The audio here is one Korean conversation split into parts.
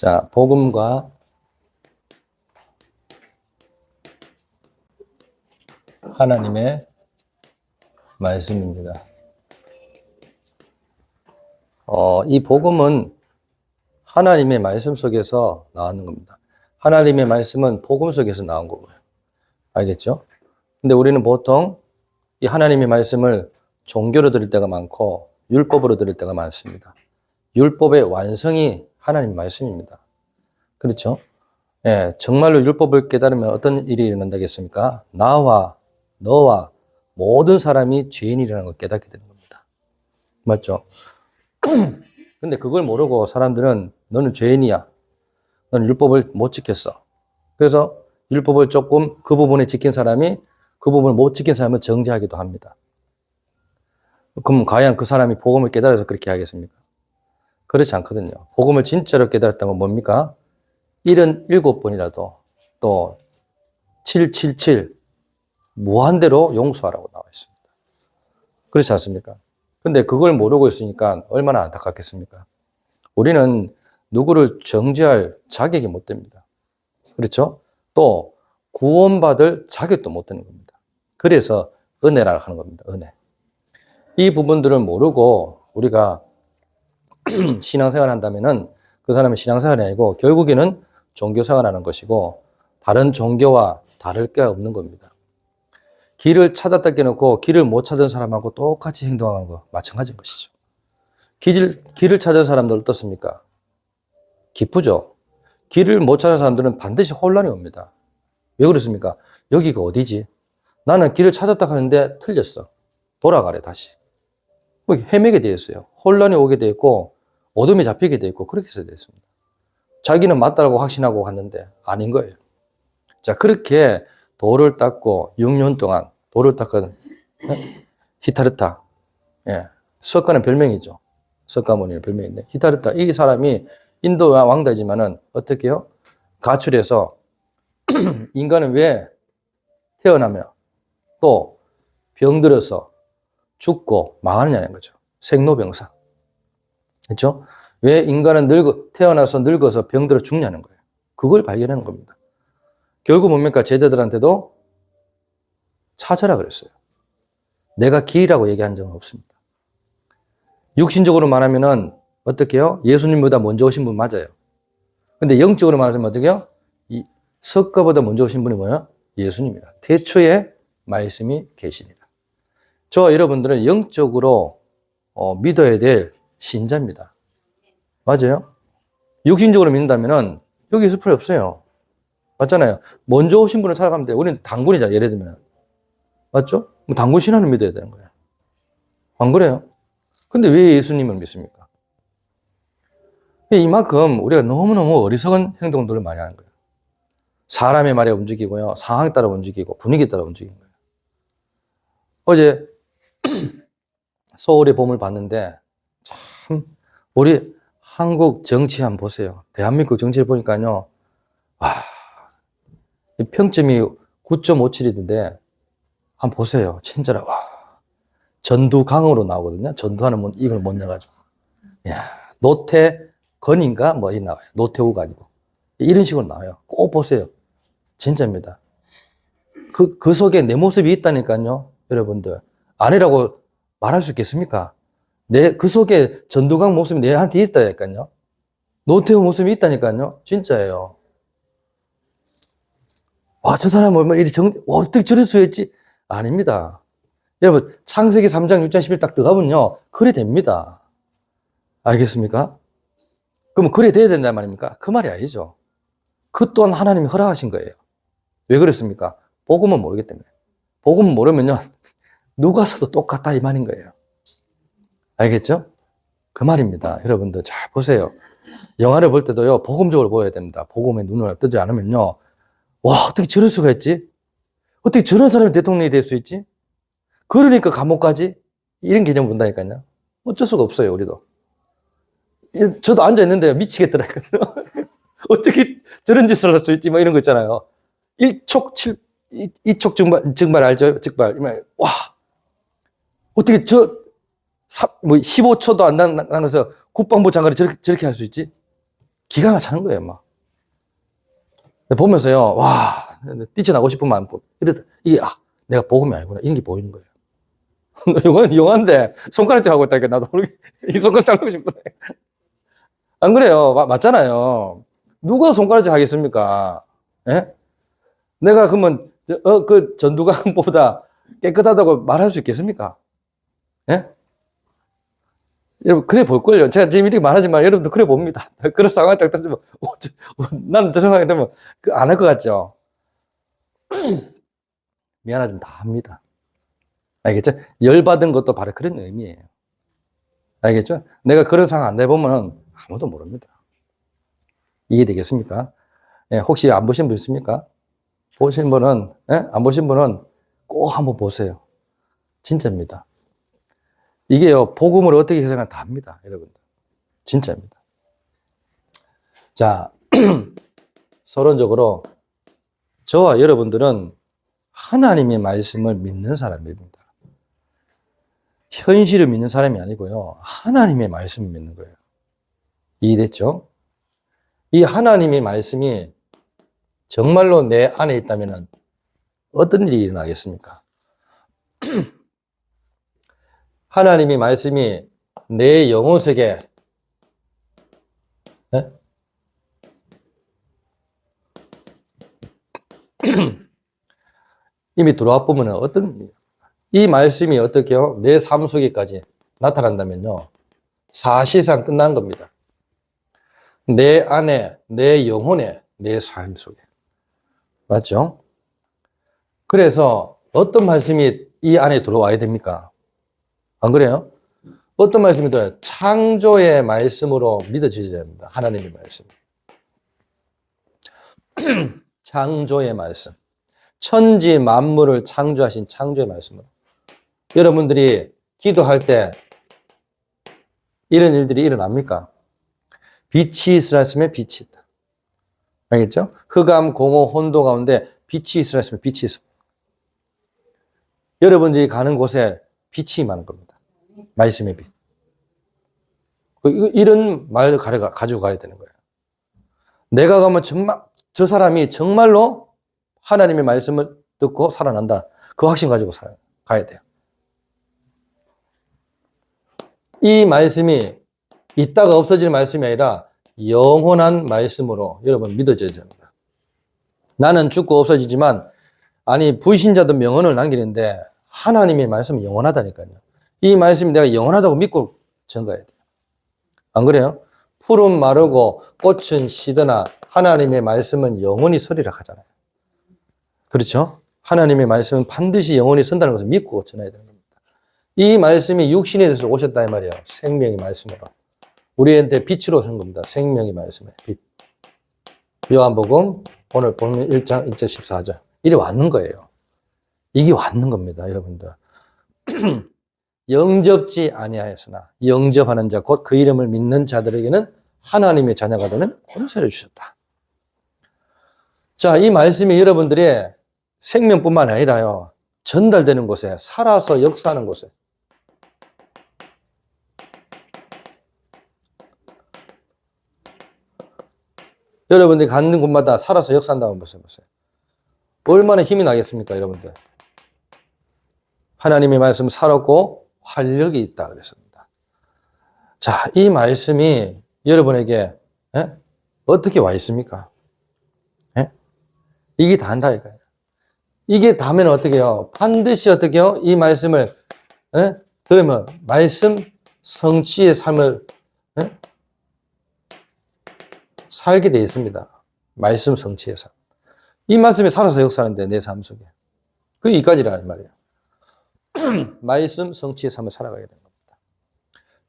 자, 복음과 하나님의 말씀입니다. 이 복음은 하나님의 말씀 속에서 나오는 겁니다. 하나님의 말씀은 복음 속에서 나온 거고요. 알겠죠? 근데 우리는 보통 이 하나님의 말씀을 종교로 들을 때가 많고 율법으로 들을 때가 많습니다. 율법의 완성이 하나님의 말씀입니다. 그렇죠? 예, 정말로 율법을 깨달으면 어떤 일이 일어난다겠습니까? 나와 너와 모든 사람이 죄인이라는 걸 깨닫게 되는 겁니다. 맞죠? 근데 그걸 모르고 사람들은 너는 죄인이야. 너는 율법을 못 지켰어. 그래서 율법을 조금 그 부분에 지킨 사람이 그 부분을 못 지킨 사람을 정죄하기도 합니다. 그럼 과연 그 사람이 복음을 깨달아서 그렇게 하겠습니까? 그렇지 않거든요. 복음을 진짜로 깨달았다면 뭡니까? 77번이라도 또 777 무한대로 용서하라고 나와 있습니다. 그렇지 않습니까? 근데 그걸 모르고 있으니까 얼마나 안타깝겠습니까? 우리는 누구를 정죄할 자격이 못 됩니다. 그렇죠? 또 구원받을 자격도 못 되는 겁니다. 그래서 은혜라 하는 겁니다. 은혜. 이 부분들을 모르고 우리가 신앙생활 한다면은 그 사람의 신앙생활이 아니고 결국에는 종교생활 하는 것이고 다른 종교와 다를 게 없는 겁니다. 길을 찾았다 깨놓고 길을 못 찾은 사람하고 똑같이 행동하는 거 마찬가지인 것이죠. 길을 찾은 사람들 어떻습니까? 기쁘죠? 길을 못 찾은 사람들은 반드시 혼란이 옵니다. 왜 그렇습니까? 여기가 어디지? 나는 길을 찾았다 하는데 틀렸어. 돌아가래 다시. 헤매게 되어 있어요. 혼란이 오게 되어 있고 어둠이 잡히게 되어 있고 그렇게 되어 있습니다. 자기는 맞다고 확신하고 갔는데 아닌 거예요. 자, 그렇게 돌을 닦고 6년 동안 돌을 닦은 히타르타, 예, 석가는 별명이죠. 석가모니의 별명인데 히타르타, 이 사람이 인도 왕다이지만은 어떻게 해요? 가출해서 인간은 왜 태어나며 또 병들어서 죽고 망하느냐는 거죠. 생로병사. 그렇죠? 왜 인간은 태어나서 늙어서 병들어 죽냐는 거예요. 그걸 발견하는 겁니다. 결국 뭡니까? 제자들한테도 찾아라 그랬어요. 내가 길이라고 얘기한 적은 없습니다. 육신적으로 말하면은 어떻게 해요? 예수님보다 먼저 오신 분 맞아요. 근데 영적으로 말하자면 어떻게 해요? 이 석가보다 먼저 오신 분이 뭐예요? 예수님이라. 태초에 말씀이 계시니라. 저와 여러분들은 영적으로 믿어야 될 신자입니다. 맞아요? 육신적으로 믿는다면은 여기 있을 필요 없어요. 맞잖아요. 먼저 오신 분을 찾아가면 돼요. 우리는 단군이잖아요. 예를 들면. 맞죠? 뭐 단군 신화를 믿어야 되는 거예요. 안 그래요? 근데 왜 예수님을 믿습니까? 이만큼 우리가 너무너무 어리석은 행동들을 많이 하는 거예요. 사람의 말에 움직이고요. 상황에 따라 움직이고 분위기에 따라 움직이는 거예요. 어제 서울의 봄을 봤는데 참 우리 한국 정치 한번 보세요. 대한민국 정치를 보니까요. 와, 평점이 9.57이던데 한번 보세요. 진짜로 와. 전두강으로 나오거든요. 전두환은 이걸 못 내가지고. 야, 노태건인가 뭐 이 나와요. 노태우가 아니고 이런 식으로 나와요. 꼭 보세요. 진짜입니다. 그 속에 내 모습이 있다니까요. 여러분들 아니라고 말할 수 있겠습니까? 그 속에 전두강 모습이 내한테 있다니까요. 노태우 모습이 있다니까요. 진짜예요. 와, 저 사람은 얼마나 어떻게 저럴 수 있지? 아닙니다. 여러분, 창세기 3장 6장 11 딱 들어가면요. 그래 됩니다. 알겠습니까? 그럼 그래 돼야 된단 말입니까? 그 말이 아니죠. 그 또한 하나님이 허락하신 거예요. 왜 그랬습니까? 복음은 모르기 때문에. 복음은 모르면요. 누가 써도 똑같다 이 말인 거예요. 알겠죠? 그 말입니다. 여러분들 잘 보세요. 영화를 볼 때도요. 복음적으로 보여야 됩니다. 복음에 눈을 뜨지 않으면요. 와, 어떻게 저럴 수가 있지? 어떻게 저런 사람이 대통령이 될 수 있지? 그러니까 감옥 가지? 이런 개념 본다니까요. 어쩔 수가 없어요, 우리도. 저도 앉아있는데 미치겠더라고요. 어떻게 저런 짓을 할 수 있지? 뭐 이런 거 있잖아요. 이촉 증발 알죠? 증발. 와, 어떻게 15초도 안 나면서 국방부 장관이 저렇게 할 수 있지? 기가 막히는 거예요, 막. 보면서요, 와, 뛰쳐나고 싶은 마음, 이게, 내가 복음이 아니구나. 이런 게 보이는 거예요. 이건 영화인데, 손가락질 하고 있다니까, 나도 모르게, 이 손가락 자르고 싶구나. 안 그래요? 맞잖아요. 누가 손가락질 하겠습니까? 예? 내가 그러면, 그 전두광보다 깨끗하다고 말할 수 있겠습니까? 예? 여러분, 그래 볼걸요. 제가 지금 이렇게 말하지만 여러분도 그래 봅니다. 그런 상황이 딱 따지면, 나는 저 상황이 되면 안 할 것 같죠? 미안하지만 다 합니다. 알겠죠? 열받은 것도 바로 그런 의미예요. 알겠죠? 내가 그런 상황 안 내보면 아무도 모릅니다. 이해되겠습니까? 예, 혹시 안 보신 분 있습니까? 보신 분은, 예? 안 보신 분은 꼭 한번 보세요. 진짜입니다. 이게요, 복음을 어떻게 해석하나 다 합니다, 여러분들. 진짜입니다. 자, 서론적으로 저와 여러분들은 하나님의 말씀을 믿는 사람입니다. 현실을 믿는 사람이 아니고요, 하나님의 말씀을 믿는 거예요. 이해됐죠? 이 하나님의 말씀이 정말로 내 안에 있다면 어떤 일이 일어나겠습니까? 하나님의 말씀이 내 영혼 속에 이미 들어와 보면 이 말씀이 어떻게요? 내 삶 속에까지 나타난다면요, 사실상 끝난 겁니다. 내 안에, 내 영혼에, 내 삶 속에. 맞죠? 그래서 어떤 말씀이 이 안에 들어와야 됩니까? 안 그래요? 어떤 말씀이 들어요? 창조의 말씀으로 믿어지셔야 됩니다. 하나님의 말씀. 창조의 말씀. 천지 만물을 창조하신 창조의 말씀으로. 여러분들이 기도할 때 이런 일들이 일어납니까? 빛이 있으라 했으면 빛이 있다. 알겠죠? 흑암, 공허, 혼도 가운데 빛이 있으라 했으면 빛이 있습니다. 여러분들이 가는 곳에 빛이 많은 겁니다. 말씀의 빛. 이런 말을 가지고 가야 되는 거예요. 내가 가면 정말, 저 사람이 정말로 하나님의 말씀을 듣고 살아난다. 그 확신 가지고 가야 돼요. 이 말씀이 있다가 없어지는 말씀이 아니라 영원한 말씀으로 여러분 믿어져야 됩니다. 나는 죽고 없어지지만, 아니, 불신자도 명언을 남기는데 하나님의 말씀은 영원하다니까요. 이 말씀이 내가 영원하다고 믿고 전가해야 돼요. 안 그래요? 풀은 마르고 꽃은 시드나 하나님의 말씀은 영원히 서리라 하잖아요. 그렇죠? 하나님의 말씀은 반드시 영원히 선다는 것을 믿고 전해야 되는 겁니다. 이 말씀이 육신에 대해서 오셨다 이 말이에요. 생명의 말씀으로. 우리한테 빛으로 한 겁니다. 생명의 말씀에 빛. 요한복음 오늘 보면 1장 1절 14절. 이리 왔는 거예요. 이게 왔는 겁니다, 여러분들. 영접지 아니하였으나 영접하는 자 곧 그 이름을 믿는 자들에게는 하나님의 자녀가 되는 권세를 주셨다. 자, 이 말씀이 여러분들의 생명뿐만 아니라요, 전달되는 곳에, 살아서 역사하는 곳에, 여러분들이 가는 곳마다 살아서 역사한다고 보세요. 얼마나 힘이 나겠습니까, 여러분들? 하나님의 말씀 살았고 활력이 있다 그랬습니다. 자, 이 말씀이 여러분에게 어떻게 와 있습니까? 이게 다한다 이거예요. 이게 다면 어떻게 해요? 반드시 어떻게 해요? 이 말씀을 들으면 말씀 성취의 삶을 살게 되어 있습니다. 말씀 성취의 삶. 이 말씀이 살아서 역사하는데 내 삶 속에. 그게 이까지라는 말이에요. 말씀 성취의 삶을 살아가게 되는 겁니다.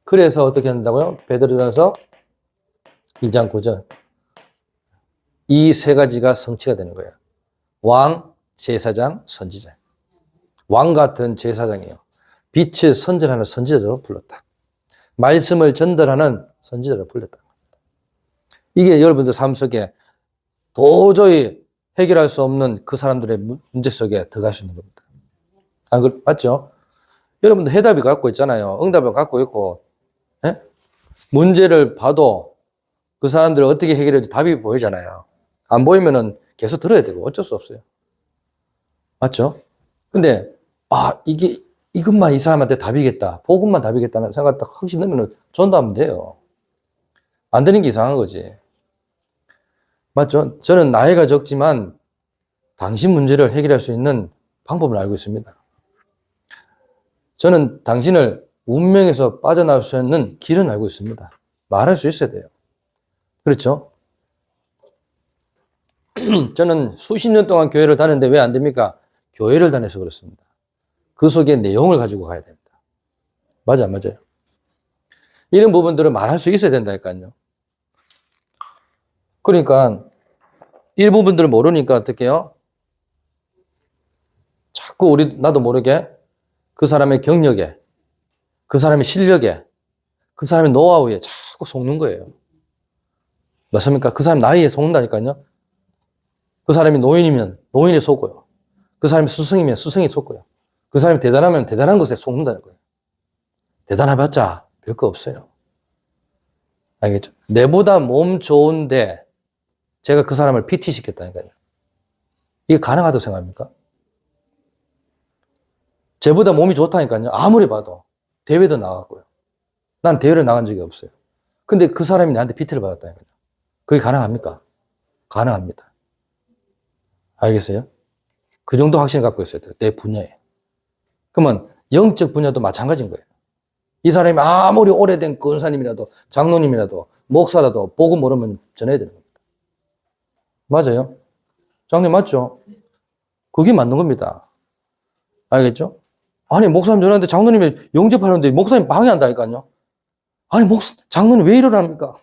그래서 어떻게 한다고요? 베드로전서 1장 9절. 이 세 가지가 성취가 되는 거예요. 왕, 제사장, 선지자. 왕 같은 제사장이에요. 빛을 선전하는 선지자로 불렀다. 말씀을 전달하는 선지자로 불렀다. 이게 여러분들 삶 속에 도저히 해결할 수 없는 그 사람들의 문제 속에 들어갈 수 있는 겁니다. 맞죠? 여러분들 해답이 갖고 있잖아요. 응답을 갖고 있고, 문제를 봐도 그 사람들을 어떻게 해결해도 답이 보이잖아요. 안 보이면은 계속 들어야 되고 어쩔 수 없어요. 맞죠? 근데, 이것만 이 사람한테 답이겠다. 복음만 답이겠다는 생각 딱 확신 넣으면 전도하면 돼요. 안 되는 게 이상한 거지. 맞죠? 저는 나이가 적지만 당신 문제를 해결할 수 있는 방법을 알고 있습니다. 저는 당신을 운명에서 빠져나올 수 있는 길은 알고 있습니다. 말할 수 있어야 돼요. 그렇죠? 저는 수십 년 동안 교회를 다녔는데 왜 안 됩니까? 교회를 다녀서 그렇습니다. 그 속에 내용을 가지고 가야 됩니다. 맞아, 맞아요. 이런 부분들을 말할 수 있어야 된다니까요. 그러니까 이 부분들을 모르니까 어떻게 해요? 자꾸 나도 모르게 그 사람의 경력에, 그 사람의 실력에, 그 사람의 노하우에 자꾸 속는 거예요. 맞습니까? 그 사람 나이에 속는다니까요. 그 사람이 노인이면 노인에 속고요. 그 사람이 스승이면 스승에 속고요. 그 사람이 대단하면 대단한 것에 속는다는 거예요. 대단해봤자 별거 없어요. 알겠죠? 내보다 몸 좋은데 제가 그 사람을 PT 시켰다니까요. 이게 가능하다고 생각합니까? 쟤보다 몸이 좋다니까요. 아무리 봐도. 대회도 나갔고요. 난 대회를 나간 적이 없어요. 근데 그 사람이 나한테 PT를 받았다니까요. 그게 가능합니까? 가능합니다. 알겠어요? 그 정도 확신을 갖고 있어야 돼요. 내 분야에. 그러면 영적 분야도 마찬가지인 거예요. 이 사람이 아무리 오래된 권사님이라도 장로님이라도 목사라도 보고 모르면 전해야 되는 겁니다. 맞아요? 장로님 맞죠? 그게 맞는 겁니다. 알겠죠? 아니 목사님 전화하는데 장로님이 영접하는데 목사님 방해한다니까요. 아니 장로님 왜 이러랍니까?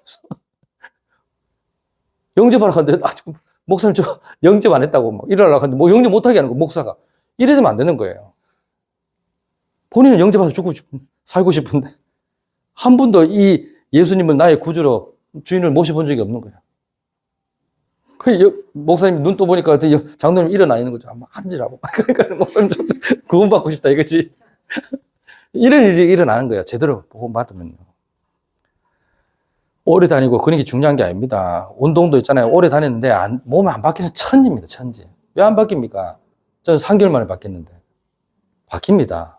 영접하러 갔는데 목사님 저 영접 안 했다고 막 이러려고 하는데 뭐 영접 못하게 하는 거 목사가. 이래서면 안 되는 거예요. 본인은 영접해서 살고 싶은데 한 번도 이 예수님은 나의 구주로 주인을 모셔본 적이 없는 거예요. 그 목사님 눈 떠보니까 장로님 일어나 있는 거죠. 한번 앉으라고. 그러니까 목사님 좀 구원받고 싶다 이거지. 이런 일이 일어나는 거예요. 제대로 보험 받으면요. 오래 다니고 그런 게 중요한 게 아닙니다. 운동도 있잖아요. 오래 다녔는데 몸에 안 바뀌는 천지입니다. 천지. 왜 안 바뀝니까? 저는 3개월 만에 바뀌었는데. 바뀝니다.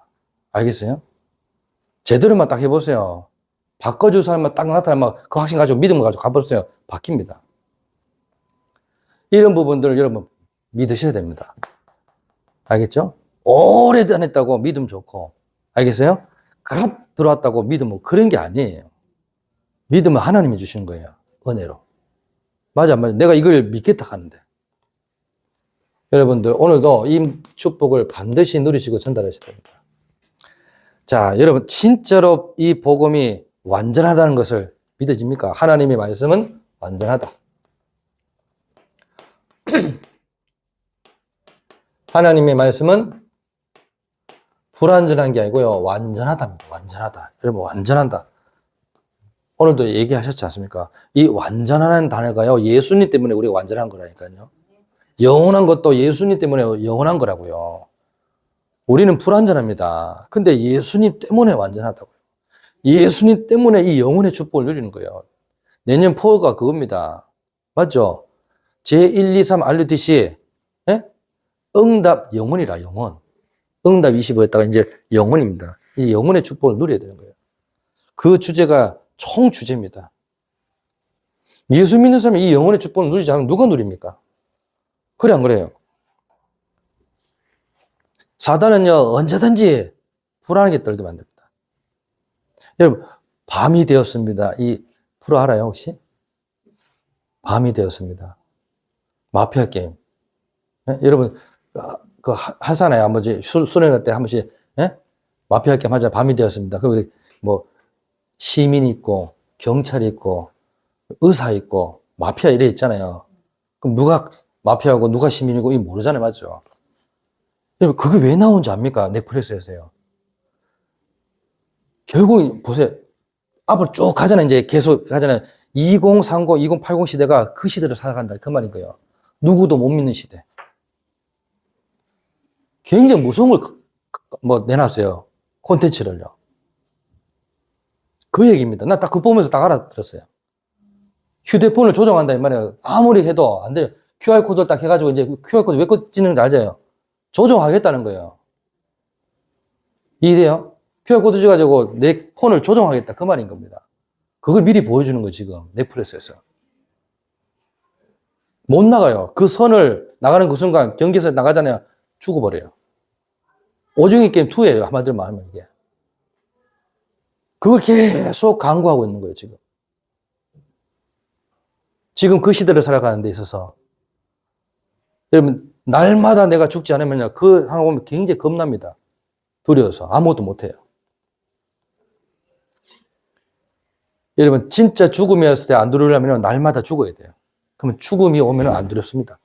알겠어요? 제대로만 딱 해보세요. 바꿔줄 사람만 딱 나타나면 그 확신 가지고 믿음을 가지고 가보세요. 바뀝니다. 이런 부분들을 여러분 믿으셔야 됩니다. 알겠죠? 오래 다녔다고 믿음 좋고. 알겠어요? 갓 들어왔다고 믿음은 그런 게 아니에요. 믿음은 하나님이 주시는 거예요. 은혜로. 맞아, 맞아. 내가 이걸 믿겠다 하는데. 여러분들, 오늘도 이 축복을 반드시 누리시고 전달하셔야 됩니다. 자, 여러분, 진짜로 이 복음이 완전하다는 것을 믿어집니까? 하나님의 말씀은 완전하다. 하나님의 말씀은 불완전한 게 아니고요. 완전하답니다. 완전하다. 여러분, 완전하다. 오늘도 얘기하셨지 않습니까? 이 완전한 단어가요. 예수님 때문에 우리가 완전한 거라니까요. 영원한 것도 예수님 때문에 영원한 거라고요. 우리는 불완전합니다. 근데 예수님 때문에 완전하다고요. 예수님 때문에 이 영혼의 축복을 누리는 거예요. 내년 포가 그겁니다. 맞죠? 제1, 2, 3 알루티시 응답 영혼이라 영혼. 응답 25에다가 이제 영혼입니다. 이 영혼의 축복을 누려야 되는 거예요. 그 주제가 총 주제입니다. 예수 믿는 사람이 이 영혼의 축복을 누리지 않으면 누가 누립니까? 그래 안 그래요? 사단은요 언제든지 불안하게 떨게 만듭니다. 여러분 밤이 되었습니다. 이 프로 알아요 혹시? 밤이 되었습니다. 마피아 게임. 여러분 그 하잖아요. 한 번씩 수련회 때 한 번씩 마피아 게임 하자. 밤이 되었습니다. 그리고 뭐 시민이 있고 경찰이 있고 의사 있고 마피아 이래 있잖아요. 그럼 누가 마피아고 누가 시민이고 이 모르잖아요. 맞죠? 여러분 그게 왜 나온지 압니까? 넷플릭스에서요. 결국 보세요. 앞으로 쭉 가잖아요. 이제 계속 가잖아요. 2030, 2080 시대가 그 시대를 살아간다. 그 말인 거예요. 누구도 못 믿는 시대. 굉장히 무서운 걸 내놨어요. 콘텐츠를요. 그 얘기입니다. 나 딱 그거 보면서 딱 알아들었어요. 휴대폰을 조정한다 이 말이에요. 아무리 해도 안 돼요. QR코드를 딱 해가지고 이제 QR코드 왜 꺼지는지 알죠? 조정하겠다는 거예요. 이해돼요? QR코드 줘가지고 내 폰을 조정하겠다 그 말인 겁니다. 그걸 미리 보여주는 거예요 지금 넷플릭스에서. 못 나가요. 그 선을 나가는 그 순간 경계선 나가잖아요. 죽어버려요. 오징어 게임 2예요. 한마디로 말하면 이게. 그걸 계속 강구하고 있는 거예요 지금. 지금 그 시대를 살아가는 데 있어서 여러분 날마다 내가 죽지 않으면 그 상황 보면 굉장히 겁납니다. 두려워서 아무것도 못해요. 여러분 진짜 죽음이었을 때 안 두려우려면 날마다 죽어야 돼요. 그러면 죽음이 오면 안 두렵습니다.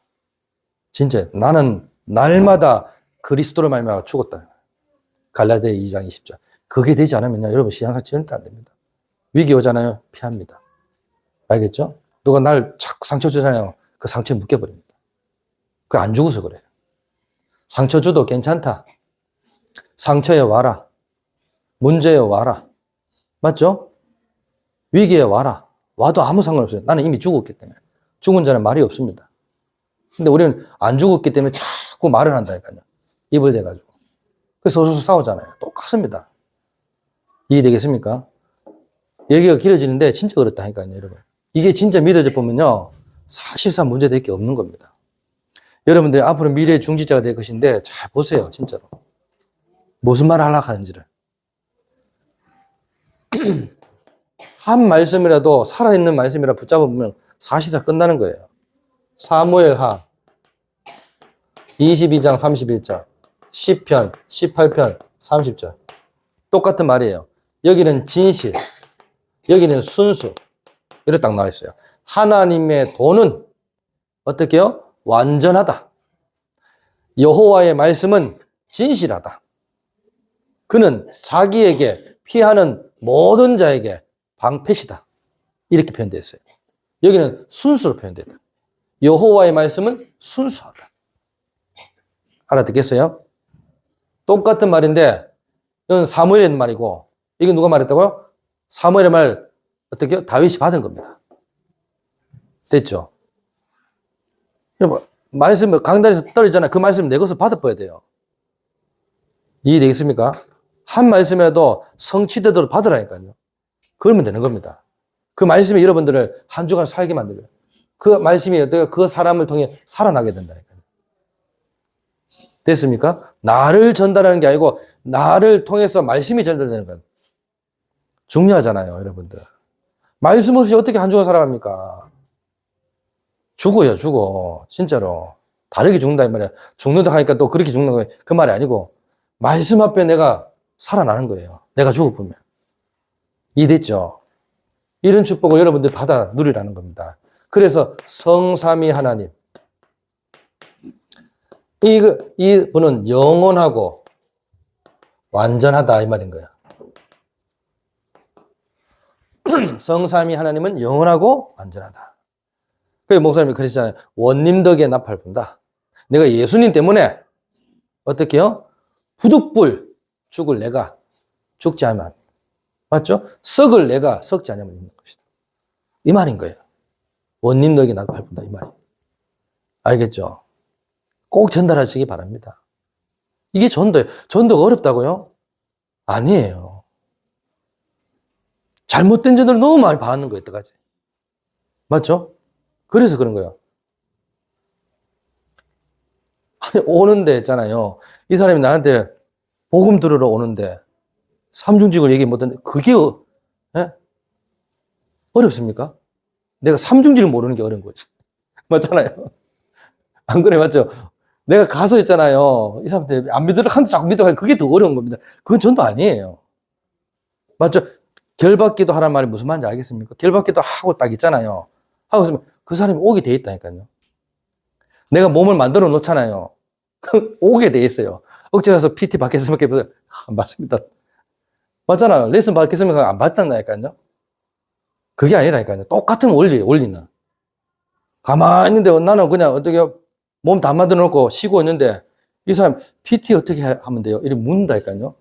진짜 나는 날마다 그리스도로 말미암아 죽었다. 갈라디아 2장 20절. 그게 되지 않으면요 여러분 신앙생활 절대 안 됩니다. 위기 오잖아요 피합니다. 알겠죠? 누가 날 자꾸 상처 주잖아요. 그 상처에 묶여버립니다. 그 안 죽어서 그래요. 상처 줘도 괜찮다. 상처에 와라. 문제에 와라. 맞죠? 위기에 와라. 와도 아무 상관없어요. 나는 이미 죽었기 때문에. 죽은 자는 말이 없습니다. 근데 우리는 안 죽었기 때문에 자꾸 말을 한다니까요. 입을 대가지고. 그래서 서로 싸우잖아요. 똑같습니다. 이해되겠습니까? 얘기가 길어지는데 진짜 그렇다니까요, 여러분. 이게 진짜 믿어져 보면요. 사실상 문제될 게 없는 겁니다. 여러분들 앞으로 미래의 중지자가 될 것인데 잘 보세요, 진짜로. 무슨 말을 하려고 하는지를. 한 말씀이라도 살아있는 말씀이라 붙잡으면 사실상 끝나는 거예요. 사무엘하 22장 31절, 시편 18편 30절. 똑같은 말이에요. 여기는 진실, 여기는 순수. 이렇게 딱 나와 있어요. 하나님의 도는 어떻게요? 완전하다. 여호와의 말씀은 진실하다. 그는 자기에게 피하는 모든 자에게 방패시다. 이렇게 표현되어 있어요. 여기는 순수로 표현되어 있다. 여호와의 말씀은 순수하다. 알아듣겠어요? 똑같은 말인데 이건 사무엘의 말이고 이건 누가 말했다고요? 사무엘의 말 어떻게요? 다윗이 받은 겁니다. 됐죠? 말씀 강단에서 떨어지잖아요. 그 말씀 내 것을 받아봐야 돼요. 이해되겠습니까? 한 말씀이라도 성취되도록 받으라니까요. 그러면 되는 겁니다. 그 말씀이 여러분들을 한 주간 살게 만들어요. 그 말씀이 어떻게 그 사람을 통해 살아나게 된다니까요. 됐습니까? 나를 전달하는 게 아니고 나를 통해서 말씀이 전달되는 건 중요하잖아요, 여러분들. 말씀 없이 어떻게 한 주간 살아갑니까? 죽어요, 죽어. 진짜로. 다르게 죽는다, 이 말이야. 죽는다 하니까 또 그렇게 죽는 거예요. 그 말이 아니고, 말씀 앞에 내가 살아나는 거예요. 내가 죽어보면. 이해됐죠? 이런 축복을 여러분들 받아 누리라는 겁니다. 그래서 성삼위 하나님. 이분은 영원하고 완전하다, 이 말인 거야. 성삼위 하나님은 영원하고 완전하다. 그래서 목사님이 그러시잖아요. 원님 덕에 나팔 분다. 내가 예수님 때문에 어떻게 해요? 부득불 죽을 내가 죽지 않으면, 맞죠? 썩을 내가 썩지 않으면 있는 것이다. 이 말인 거예요. 원님 덕에 나팔 분다, 이 말이에요. 알겠죠? 꼭 전달하시기 바랍니다. 이게 전도예요. 전도가 어렵다고요? 아니에요. 잘못된 전도를 너무 많이 받는 거예요, 여태까지. 맞죠? 그래서 그런 거예요. 아니, 오는데 있잖아요. 이 사람이 나한테 복음 들으러 오는데 삼중직을 얘기 못하는데 그게 어렵습니까? 내가 삼중직을 모르는 게 어려운 거지. 맞잖아요. 안 그래, 맞죠? 내가 가서 있잖아요. 이 사람한테 안 믿으라 하는데 자꾸 믿으라 하니까 그게 더 어려운 겁니다. 그건 전도 아니에요. 맞죠? 결받기도 하란 말이 무슨 말인지 알겠습니까? 결받기도 하고 딱 있잖아요. 하고 있으면 그 사람이 오게 돼 있다니까요. 내가 몸을 만들어 놓잖아요. 오게 돼 있어요. 억지 가서 PT 받겠습니까? 안 받습니다. 맞잖아요. 레슨 받겠습니까? 안 받단다니까요. 그게 아니라니까요. 똑같은 원리예요, 원리는. 가만히 있는데 나는 그냥 어떻게 몸 다 만들어 놓고 쉬고 있는데 이 사람 PT 어떻게 하면 돼요? 이렇게 묻는다니까요.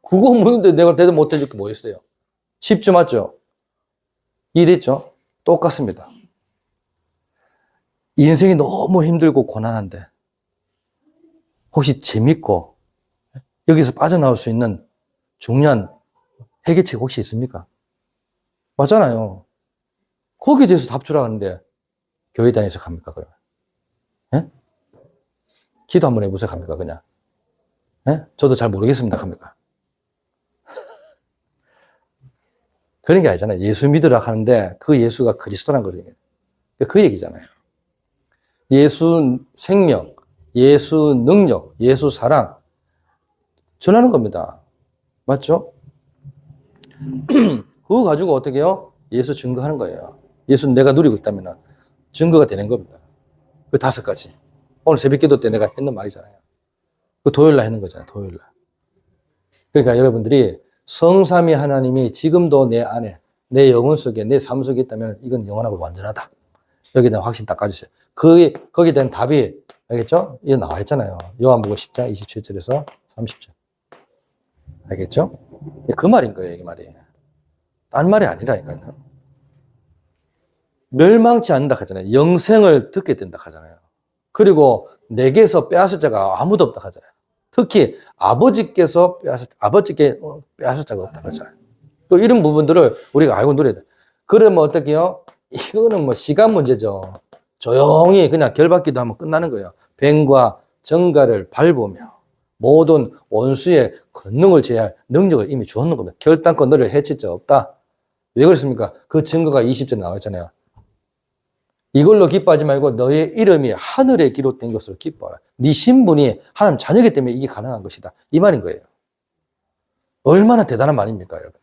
그거 묻는데 내가 대답 못 해줄 게 뭐 있어요? 쉽죠, 맞죠? 이해됐죠? 똑같습니다. 인생이 너무 힘들고 고난한데 혹시 재밌고 여기서 빠져나올 수 있는 중요한 해결책 혹시 있습니까? 맞잖아요. 거기에 대해서 답 주라 하는데 교회 다니면서 갑니까, 그러면? 예? 기도 한번 해보세요, 갑니까, 그냥? 예? 저도 잘 모르겠습니다, 갑니까? 그런 게 아니잖아요. 예수 믿으라 하는데 그 예수가 그리스도란 거예요. 그 얘기잖아요. 예수 생명, 예수 능력, 예수 사랑 전하는 겁니다. 맞죠? 그거 가지고 어떻게 해요? 예수 증거하는 거예요. 예수는 내가 누리고 있다면 증거가 되는 겁니다. 그 5가지. 오늘 새벽기도 때 내가 했는 말이잖아요. 그 토요일날 했는 거잖아요. 토요일날. 그러니까 여러분들이 성삼위 하나님이 지금도 내 안에, 내 영혼 속에, 내 삶 속에 있다면 이건 영원하고 완전하다. 여기에 대한 확신 딱 가지세요. 거기에 대한 답이, 알겠죠? 이거 나와 있잖아요. 요한복음 10장 27절에서 30절. 알겠죠? 그 말인 거예요, 이 말이. 딴 말이 아니라니까요. 멸망치 않는다 하잖아요. 영생을 듣게 된다 하잖아요. 그리고 내게서 빼앗을 자가 아무도 없다 하잖아요. 특히 아버지께 빼앗을 자가 없다 하잖아요. 또 이런 부분들을 우리가 알고 누려야 돼. 그러면 어떻게 해요? 이거는 뭐 시간 문제죠. 조용히 그냥 결박기도 하면 끝나는 거예요. 뱀과 정갈을 밟으며 모든 원수의 권능을 제할 능력을 이미 주었는 겁니다. 결단코 너를 해칠 자 없다. 왜 그렇습니까? 그 증거가 20절 나와 있잖아요. 이걸로 기뻐하지 말고 너의 이름이 하늘에 기록된 것으로 기뻐하라. 네 신분이 하나님 자녀이기 때문에 이게 가능한 것이다. 이 말인 거예요. 얼마나 대단한 말입니까, 여러분?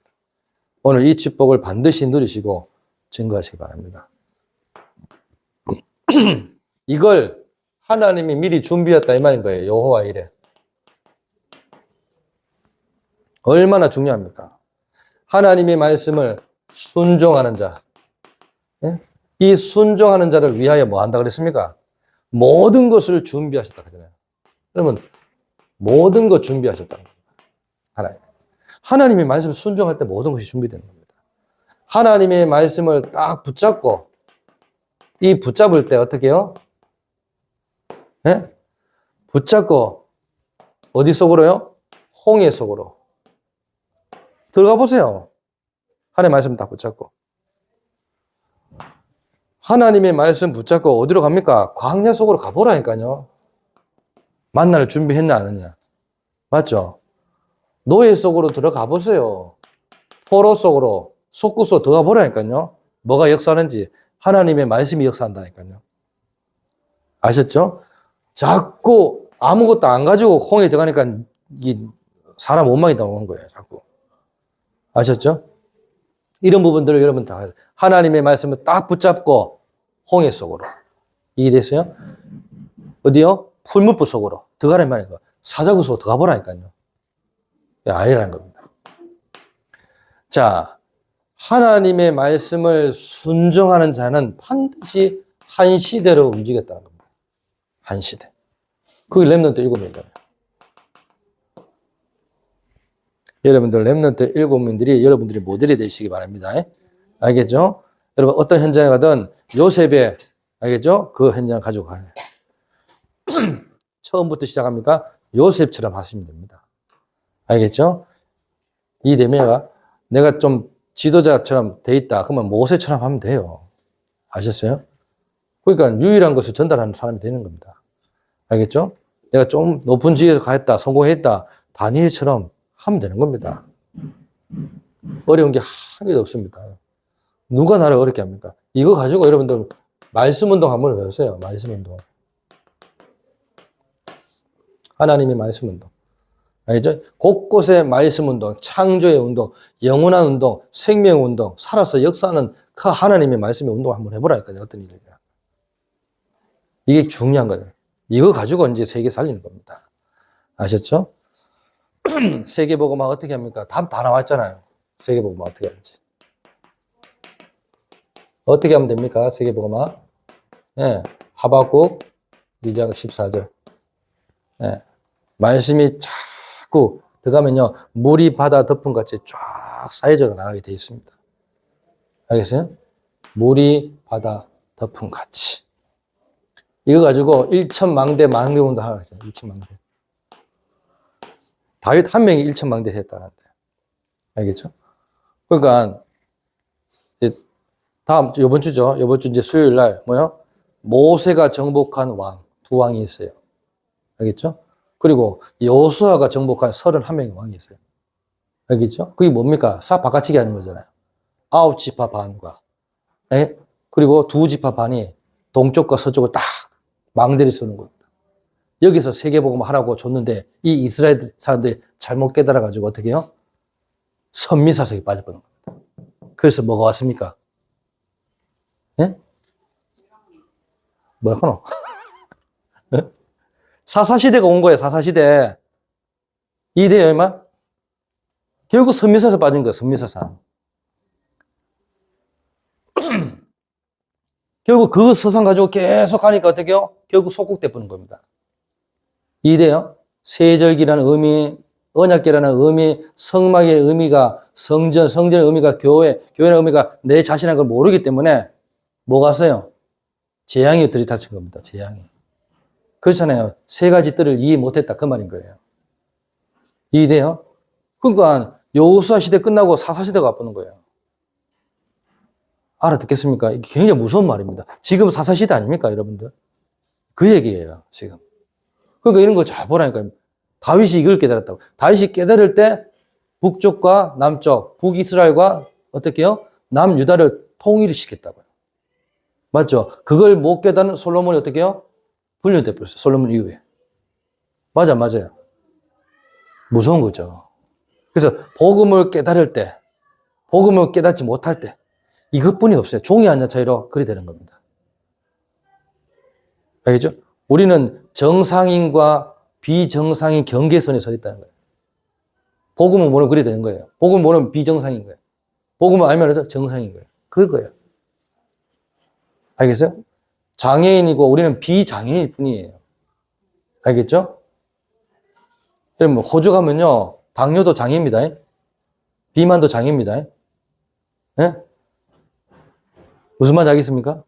오늘 이 축복을 반드시 누리시고 증거하시기 바랍니다. 이걸 하나님이 미리 준비했다 이 말인 거예요. 여호와 이레. 얼마나 중요합니까? 하나님의 말씀을 순종하는 자. 예? 이 순종하는 자를 위하여 뭐 한다 그랬습니까? 모든 것을 준비하셨다 하잖아요. 여러분, 모든 것 준비하셨다. 하나님. 하나님의 말씀 순종할 때 모든 것이 준비되는 겁니다. 하나님의 말씀을 딱 붙잡고, 이 붙잡을 때 어떻게 해요? 예? 붙잡고, 어디 속으로요? 홍해 속으로. 들어가 보세요. 하나님의 말씀 딱 붙잡고. 하나님의 말씀 붙잡고 어디로 갑니까? 광야 속으로 가보라니까요. 만날 준비했나 안 했냐? 맞죠? 노예 속으로 들어가 보세요. 포로 속으로, 속구소 들어가 보라니까요. 뭐가 역사하는지 하나님의 말씀이 역사한다니까요. 아셨죠? 자꾸 아무것도 안 가지고 홍에 들어가니까 이 사람 원망이 나오는 거예요. 자꾸. 아셨죠? 이런 부분들을 여러분 다 하나님의 말씀을 딱 붙잡고 홍해 속으로. 이해됐어요? 어디요? 풀무불 속으로 들어가란 말이에요. 사자구 속으로 들어가 보라니까요. 아니라는 겁니다. 자, 하나님의 말씀을 순종하는 자는 반드시 한 시대로 움직였다는 겁니다. 한 시대. 그게 렘넌트 7명이잖아요. 여러분들 렘넌트 7명들이 여러분들이 모델이 되시기 바랍니다. 알겠죠? 여러분 어떤 현장에 가든 요셉의 알겠죠? 그 현장 가지고 가요. 처음부터 시작합니까? 요셉처럼 하시면 됩니다. 알겠죠? 이 내면가 내가 좀 지도자처럼 돼 있다. 그러면 모세처럼 하면 돼요. 아셨어요? 그러니까 유일한 것을 전달하는 사람이 되는 겁니다. 알겠죠? 내가 좀 높은 지위에 가했다. 성공했다. 다니엘처럼 하면 되는 겁니다. 어려운 게 한 개도 없습니다. 누가 나를 어렵게 합니까? 이거 가지고 여러분들 말씀 운동 한번 배우세요. 말씀 운동. 하나님의 말씀 운동. 알겠죠? 곳곳에 말씀 운동, 창조의 운동, 영원한 운동, 생명 운동, 살아서 역사하는 그 하나님의 말씀의 운동을 한번 해보라니까요. 어떤 일이냐. 이게 중요한 거예요. 이거 가지고 이제 세계 살리는 겁니다. 아셨죠? 세계복음화 어떻게 합니까? 답 다 나왔잖아요. 세계복음화 어떻게 하는지. 어떻게 하면 됩니까? 세계복음화. 예. 하박국 2장 14절. 예. 말씀이 자꾸 들어가면요. 물이 바다 덮은 같이 쫙 쌓여져 나가게 되어 있습니다. 알겠어요? 물이 바다 덮은 같이. 이거 가지고 일천망대 망대운동 하라 그랬잖아요. 일천망대. 다윗 한 명이 일천망대 했다는데. 알겠죠? 그러니까 다음 이번 주죠. 이번 주 이제 수요일 날 뭐요? 모세가 정복한 왕, 두 왕이 있어요. 알겠죠? 그리고 여호수아가 정복한 31명의 왕이 있어요. 알겠죠? 그게 뭡니까? 싹 바꿔치기 하는 거잖아요. 9지파 반과, 예? 그리고 2지파 반이 동쪽과 서쪽을 딱 망대를 쓰는 겁니다. 여기서 세계복음 하라고 줬는데 이 이스라엘 사람들이 잘못 깨달아가지고 어떻게 해요? 선미사석에 빠져버린 겁니다. 그래서 뭐가 왔습니까? 예? 뭐라카노? 사사시대가 온 거예요, 사사시대. 이대요, 이만? 결국 선미사서 빠진 거예요, 선미사상. 결국 그 서상 가지고 계속 가니까 어떻게 해요? 결국 속국돼 버는 겁니다. 이대요. 세절기라는 의미, 언약계라는 의미, 성막의 의미가 성전, 성전의 의미가 교회, 교회의 의미가 내 자신한 걸 모르기 때문에 뭐가 왔어요? 재앙이 들이닥친 겁니다. 재앙이. 그렇잖아요. 세 가지 뜰을 이해 못했다 그 말인 거예요. 이해돼요? 그러니까 여호수아 시대 끝나고 사사 시대가 와보는 거예요. 알아듣겠습니까? 이게 굉장히 무서운 말입니다. 지금 사사 시대 아닙니까, 여러분들? 그 얘기예요, 지금. 그러니까 이런 거 잘 보라니까. 다윗이 이걸 깨달았다고. 다윗이 깨달을 때 북쪽과 남쪽, 북이스라엘과 어떻게 해요? 남유다를 통일을 시켰다고요. 맞죠? 그걸 못 깨닫는 솔로몬이 어떻게 해요? 불륜돼 버렸어요. 솔로몬 이후에. 맞아요. 무서운 거죠. 그래서 복음을 깨달을 때, 복음을 깨닫지 못할 때 이것뿐이 없어요. 종이 한 장 차이로 그리 되는 겁니다. 알겠죠? 우리는 정상인과 비정상인 경계선에 서 있다는 거예요. 복음을 모르면 그리 되는 거예요. 복음을 모르면 비정상인 거예요. 복음을 알면 정상인 거예요. 그거예요. 알겠어요? 장애인이고 우리는 비장애인 뿐이에요. 알겠죠? 여러분, 호주 가면요, 당뇨도 장애입니다. 비만도 장애입니다. 예? 무슨 말인지 알겠습니까?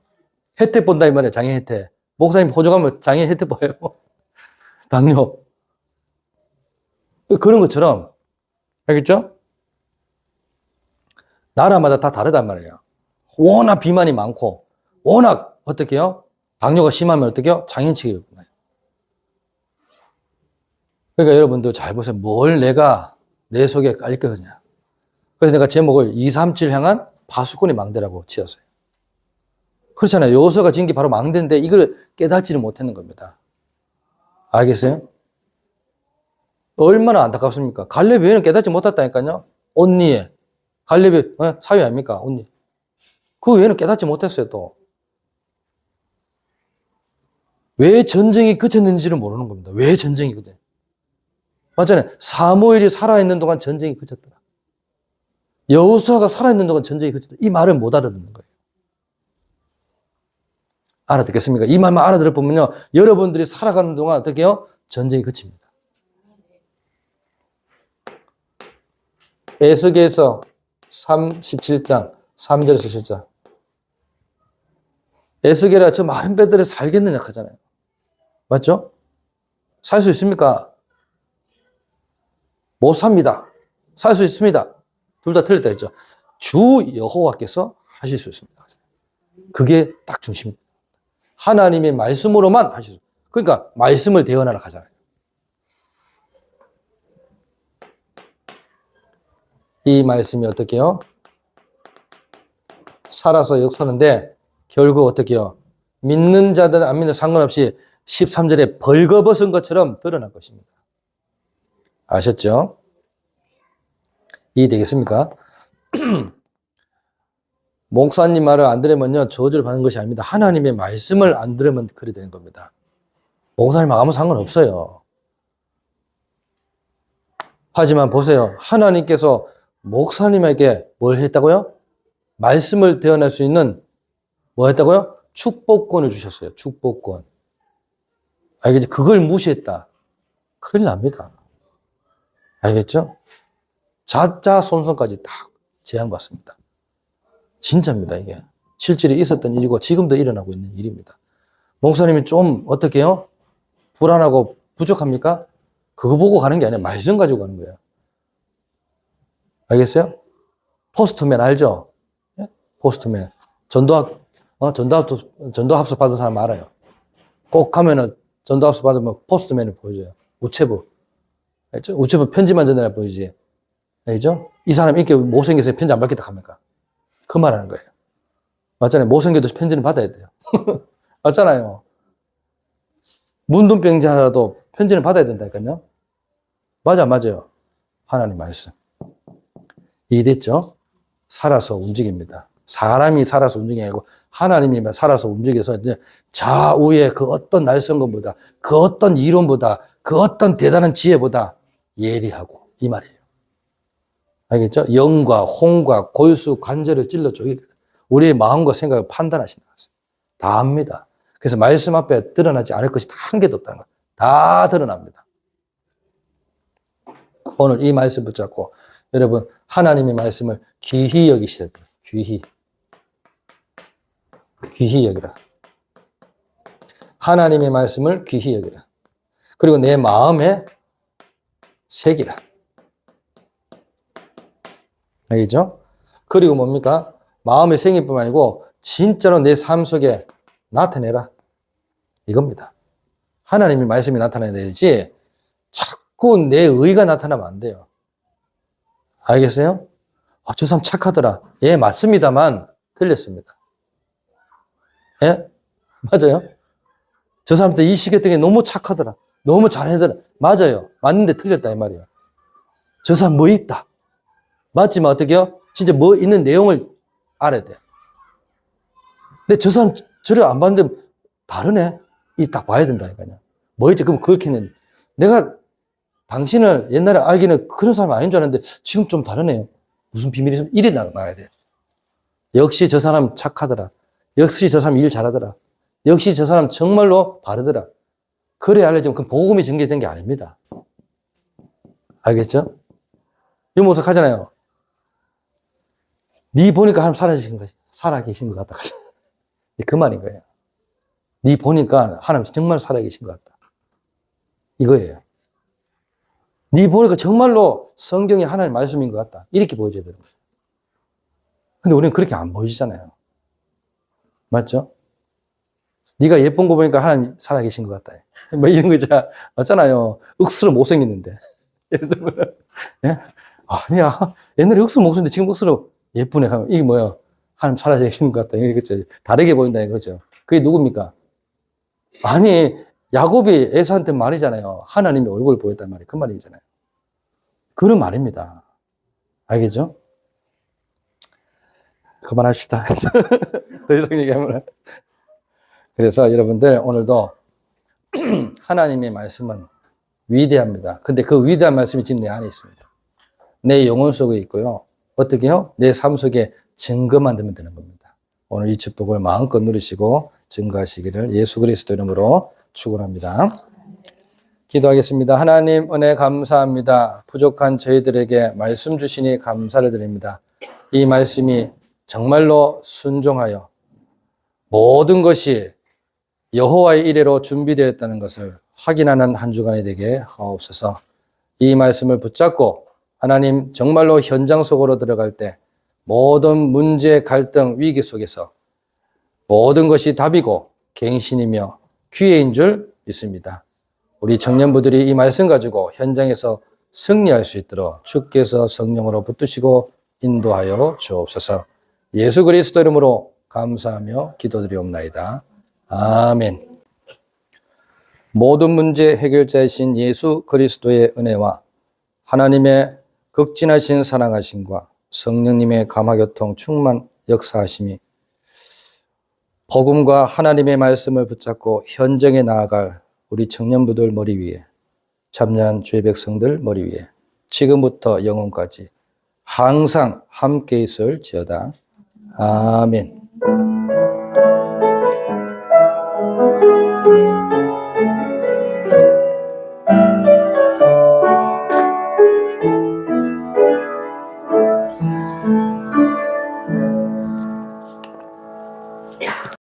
혜택 본다 이 말이에요. 장애 혜택. 목사님 호주 가면 장애 혜택 봐요. 당뇨. 그런 것처럼, 알겠죠? 나라마다 다 다르단 말이에요. 워낙 비만이 많고, 워낙 어떻게 해요? 당뇨가 심하면 어떻게 해요? 장애인 취급을. 그러니까 여러분들 잘 보세요. 뭘 내가 내 속에 깔 거냐. 그래서 내가 제목을 237 향한 파수꾼의 망대라고 지었어요. 그렇잖아요. 여호수아가 지은 게 바로 망대인데 이걸 깨닫지를 못했는 겁니다. 알겠어요? 얼마나 안타깝습니까? 갈렙 외에는 깨닫지 못했다니까요. 온니에. 갈렙의 사위 아닙니까? 온니. 그 외에는 깨닫지 못했어요, 또. 왜 전쟁이 그쳤는지를 모르는 겁니다. 왜 전쟁이 그쳤는지. 맞잖아요. 사무엘이 살아있는 동안 전쟁이 그쳤더라. 여호수아가 살아있는 동안 전쟁이 그쳤더라. 이 말을 못 알아듣는 거예요. 알아듣겠습니까? 이 말만 알아들어보면요. 여러분들이 살아가는 동안 어떻게 해요? 전쟁이 그칩니다. 에스겔서 37장 3절에서 7절. 에스겔아 저 마른 배들에 살겠느냐 하잖아요. 맞죠? 살 수 있습니까? 못 삽니다. 살 수 있습니다. 둘 다 틀렸다 했죠. 주 여호와께서 하실 수 있습니다. 그게 딱 중심입니다. 하나님의 말씀으로만 하실 수 있습니다. 그러니까 말씀을 대언하라 하잖아요. 이 말씀이 어떻게 해요? 살아서 역사하는데 결국 어떻게 해요? 믿는 자든 안 믿는 상관없이 13절에 벌거벗은 것처럼 드러날 것입니다. 아셨죠? 이해되겠습니까? 목사님 말을 안 들으면요, 저주를 받는 것이 아닙니다. 하나님의 말씀을 안 들으면 그리 되는 겁니다. 목사님 아무 상관없어요. 하지만 보세요. 하나님께서 목사님에게 뭘 했다고요? 말씀을 대언할 수 있는 뭐 했다고요? 축복권을 주셨어요. 축복권. 알겠죠? 그걸 무시했다. 큰일 납니다. 알겠죠? 자자손손까지 다 제한받습니다. 진짜입니다, 이게. 실제로 있었던 일이고 지금도 일어나고 있는 일입니다. 목사님이 좀 어떻게 해요? 불안하고 부족합니까? 그거 보고 가는 게 아니라 말씀 가지고 가는 거예요. 알겠어요? 포스트맨 알죠? 예? 포스트맨. 전도합수 받은 사람 알아요. 꼭 가면은 전도합수 받으면 포스트맨을 보여줘요. 우체부. 알죠? 우체부 편지만 전달해 보이지. 알죠? 이 사람 이렇게 못생겨서 편지 안 받겠다 합니까? 그 말 하는 거예요. 맞잖아요. 못생겨도 편지는 받아야 돼요. 맞잖아요. 문둥병자라도 편지는 받아야 된다니까요. 맞아요. 하나님 말씀. 이해됐죠? 살아서 움직입니다. 사람이 살아서 움직이는 게 아니고 하나님이 살아서 움직여서 이제 좌우의 그 어떤 날성건보다 그 어떤 이론보다 그 어떤 대단한 지혜보다 예리하고 이 말이에요. 알겠죠? 영과 홍과 골수 관절을 찔러 쪼개 우리의 마음과 생각을 판단하신다. 다 압니다. 그래서 말씀 앞에 드러나지 않을 것이 한 개도 없다는 거예요. 다 드러납니다. 오늘 이 말씀 붙잡고 여러분 하나님의 말씀을 귀히 여기시라. 귀히 여기라. 하나님의 말씀을 귀히 여기라. 그리고 내 마음에 새기라. 알겠죠? 그리고 뭡니까? 마음에 새길 뿐만 아니고 진짜로 내 삶 속에 나타내라. 이겁니다. 하나님의 말씀이 나타나야 되지 자꾸 내 의가 나타나면 안 돼요. 알겠어요? 저 사람 착하더라. 예, 맞습니다만 틀렸습니다. 예? 맞아요? 저 사람한테 이 시계 때문에 너무 착하더라. 너무 잘하더라. 맞아요. 맞는데 틀렸다 이 말이에요. 저 사람 뭐 있다. 맞지만 어떻게 해요? 진짜 뭐 있는 내용을 알아야 돼. 근데 저 사람 저를 안 봤는데 다르네? 이 딱 봐야 된다니까요. 뭐 있지? 그럼 그렇게는 내가 당신을 옛날에 알기는 그런 사람 아닌 줄 알았는데 지금 좀 다르네요. 무슨 비밀이 있으면 이래 나가야 돼. 역시 저 사람 착하더라. 역시 저 사람 일 잘하더라. 역시 저 사람 정말로 바르더라. 그래 알려지면 그 복음이 전개된 게 아닙니다. 알겠죠? 유모석 하잖아요. 네 보니까 하나님 살아계신 것 같다. 그 말인 거예요. 네 보니까 하나님 정말 살아계신 것 같다. 이거예요. 네 보니까 정말로 성경이 하나님 말씀인 것 같다. 이렇게 보여줘야 되는 거예요. 근데 우리는 그렇게 안 보여지잖아요. 맞죠? 네가 예쁜 거 보니까 하나님 살아계신 것 같다. 뭐 이런 거 있잖아. 맞잖아요. 억수로 못생겼는데. 예를 들면, 예? 아니야. 옛날에 억수로 못생겼는데 지금 억수로 예쁘네. 하면 이게 뭐야? 하나님 살아계시는 것 같다. 이거죠. 다르게 보인다 이거죠. 그게 누굽니까? 아니, 야곱이 에서한테 말이잖아요. 하나님의 얼굴을 보였단 말이에요. 그 말이잖아요. 그런 말입니다. 알겠죠? 그만합시다. 더 이상 얘기하면. 그래서 여러분들 오늘도 하나님의 말씀은 위대합니다. 근데 그 위대한 말씀이 지금 내 안에 있습니다. 내 영혼 속에 있고요. 어떻게 해요? 내 삶 속에 증거만 되면 되는 겁니다. 오늘 이 축복을 마음껏 누리시고 증거하시기를 예수 그리스도 이름으로 축원합니다. 기도하겠습니다. 하나님 은혜 감사합니다. 부족한 저희들에게 말씀 주시니 감사를 드립니다. 이 말씀이 정말로 순종하여 모든 것이 여호와의 이레로 준비되었다는 것을 확인하는 한 주간이 되게 하옵소서. 이 말씀을 붙잡고 하나님 정말로 현장 속으로 들어갈 때 모든 문제, 갈등, 위기 속에서 모든 것이 답이고 갱신이며 기회인 줄 믿습니다. 우리 청년부들이 이 말씀 가지고 현장에서 승리할 수 있도록 주께서 성령으로 붙드시고 인도하여 주옵소서. 예수 그리스도 이름으로 감사하며 기도드리옵나이다. 아멘. 모든 문제 해결자이신 예수 그리스도의 은혜와 하나님의 극진하신 사랑하심과 성령님의 감화교통 충만 역사하심이 복음과 하나님의 말씀을 붙잡고 현장에 나아갈 우리 청년부들 머리 위에 참여한 주의 백성들 머리 위에 지금부터 영원까지 항상 함께 있을지어다. 아멘.